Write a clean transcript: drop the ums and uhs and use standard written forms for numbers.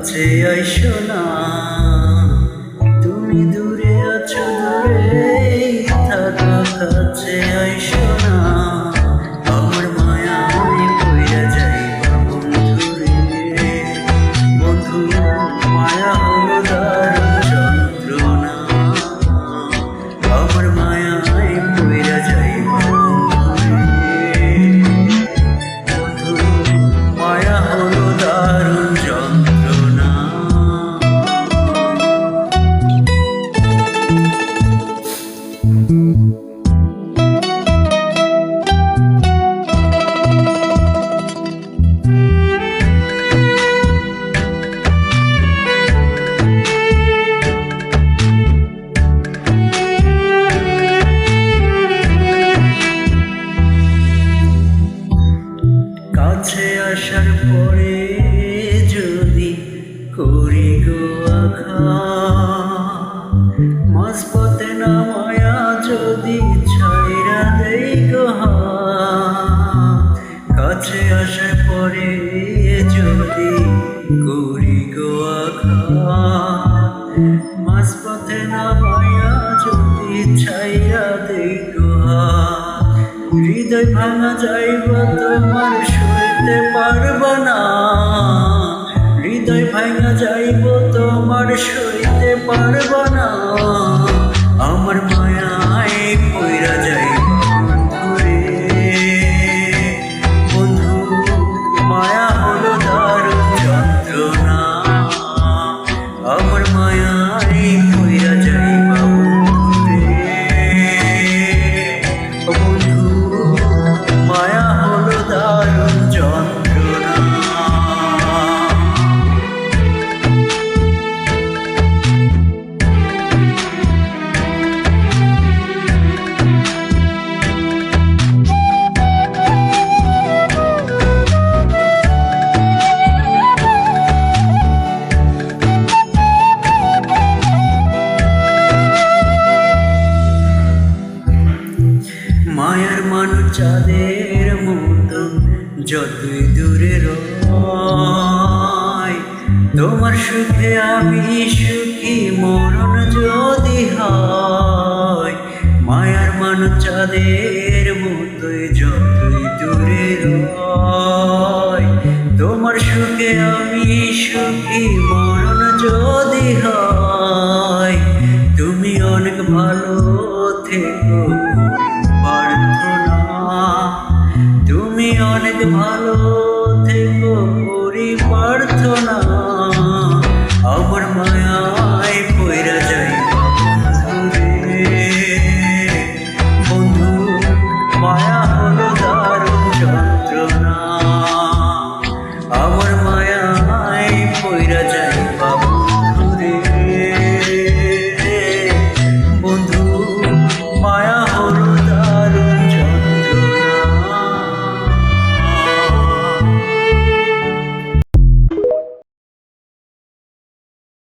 কাছে আইসো না, তুমি দূরে আছো, দূরে থাকো, কাছে আইসো না। আমার মায়ায় পইরা যাইবা বন্ধুরে, বন্ধু মায়া হলো দারুণ যন্ত্রণা। আমার মায়ায় পইরা যাইবা বন্ধুরে, বন্ধু মায়া হলো দারুণ যন্ত্রণা। কাছে আসার পরে যদি করি গো আঘাত, মাঝপথে নামায়া যদি ছাইরা দেই গো হাত। কাছে আসার পরে যদি করি গো আঘাত, মাঝপথে নামায়া যদি ছাইরা দেই গো হাত। হৃদয় ভাঙা যাইব তোমার সইতে পারব না, হৃদয় ভাঙা যাইব তোমার সইতে পারব না। আমার মায়ায় পইরা যাইব বন্ধুরে, বন্ধু মায়া হলো দারুণ যন্ত্রণা। আমার মায়ায় পইরা যাইব বন্ধুরে, বন্ধু মায়া হলো দারুণ যন্ত্রণা। মায়ার মানুষ চাঁদের মতো যতই দূরে রয়, তোমার সুখে আমি সুখী মরণ যদি হয়। মায়ার মানুষ চাঁদের মতোই যতই দূরে রয়, তোমার সুখে আমি সুখী মরণ যদি হয়। তুমি অনেক ভালো থেকো প্রার্থনা, তুমি অনেক ভালো